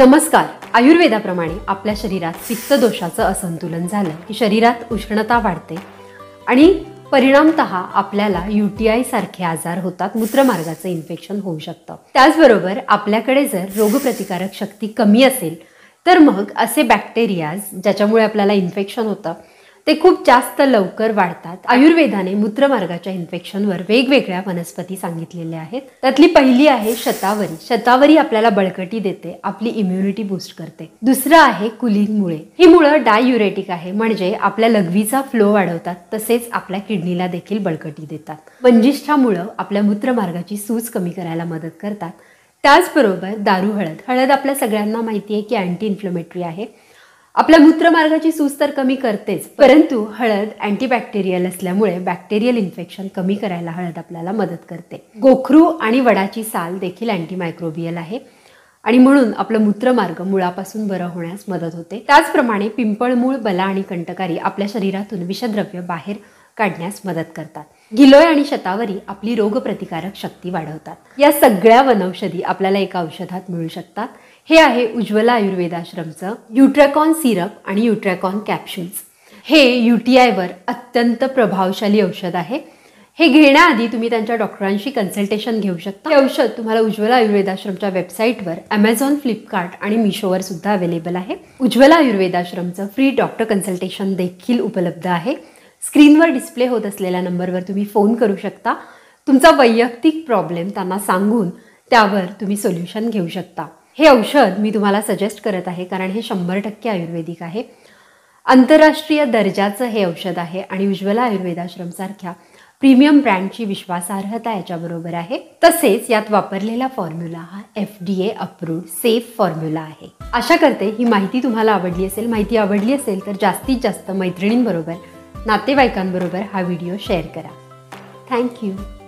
नमस्कार. आयुर्वेदाप्रमाणे आपल्या शरीरात पित्त दोषाचं असंतुलन झालं की शरीरात उष्णता वाढते आणि परिणामतः आपल्याला UTI सारखे आजार होतात, मूत्रमार्गाचं इन्फेक्शन होऊ शकतं. त्याचबरोबर आपल्याकडे जर रोगप्रतिकारक शक्ती कमी असेल तर मग असे बॅक्टेरियाज ज्याच्यामुळे आपल्याला इन्फेक्शन होतं ते खूप जास्त लवकर वाढतात. आयुर्वेदाने मूत्रमार्गाच्या इन्फेक्शनवर वेगवेगळ्या वनस्पती सांगितलेल्या आहेत. त्यातली पहिली आहे शतावरी. शतावरी आपल्याला बळकटी देते, आपली इम्युनिटी बूस्ट करते. दुसरं आहे कुलीन मुळे. ही मुळं डाययुरेटिक आहे, म्हणजे आपल्या लघवीचा फ्लो वाढवतात, तसेच आपल्या किडनीला देखील बळकटी देतात. वंजिष्ठा मुळं आपल्या मूत्रमार्गाची सूज कमी करायला मदत करतात. त्याचबरोबर दारू हळद. हळद आपल्या सगळ्यांना माहिती आहे की अँटी इन्फ्लेमेटरी आहे. आपल्या मूत्रमार्गाची सूज तर कमी करतेच, परंतु हळद अँटीबॅक्टेरियल असल्यामुळे बॅक्टेरियल इन्फेक्शन कमी करायला हळद आपल्याला मदत करते. गोखरू आणि वडाची साल देखील अँटीमायक्रोबियल आहे आणि म्हणून आपलं मूत्रमार्ग मुळापासून बरं होण्यास मदत होते. त्याचप्रमाणे पिंपळमूळ, बला आणि कंटकारी आपल्या शरीरातून विषद्रव्य बाहेर काढण्यास मदत करतात. गिलोय आणि शतावरी आपली रोगप्रतिकारक शक्ती वाढवतात. या सगळ्या वनौषधी आपल्याला एका औषधात मिळू शकतात. हे आहे उज्ज्वला आयुर्वेदाश्रमचं यूट्रॅकॉन सिरप आणि यूट्रॅकॉन कॅप्सूल्स. हे UTI वर अत्यंत प्रभावशाली औषध आहे. हे घेण्याआधी तुम्ही त्यांच्या डॉक्टरांशी कन्सल्टेशन घेऊ शकता. हे औषध तुम्हाला उज्ज्वला आयुर्वेदाश्रमच्या वेबसाईटवर, Amazon, फ्लिपकार्ट आणि मिशोवर सुद्धा अवेलेबल आहे. उज्ज्वला आयुर्वेदाश्रमचं फ्री डॉक्टर कन्सल्टेशन देखील उपलब्ध आहे. स्क्रीनवर डिस्प्ले होत असलेल्या नंबरवर तुम्ही फोन करू शकता. तुमचा वैयक्तिक प्रॉब्लेम त्यांना सांगून त्यावर तुम्ही सोल्युशन घेऊ शकता. हे औषध मी तुम्हाला सजेस्ट करत आहे कारण हे 100% आयुर्वेदिक आहे. आंतरराष्ट्रीय दर्जाचं हे औषध आहे आणि उज्ज्वला आयुर्वेदाश्रमसारख्या प्रीमियम ब्रँडची विश्वासार्हता याच्याबरोबर आहे. तसेच यात वापरलेला फॉर्म्युला हा FDA अप्रूव्ड सेफ फॉर्म्युला आहे. आशा करते ही माहिती तुम्हाला आवडली असेल. माहिती आवडली असेल तर जास्तीत जास्त मैत्रिणींबरोबर, नातेवाईकांबरोबर हा व्हिडिओ शेअर करा. थँक्यू.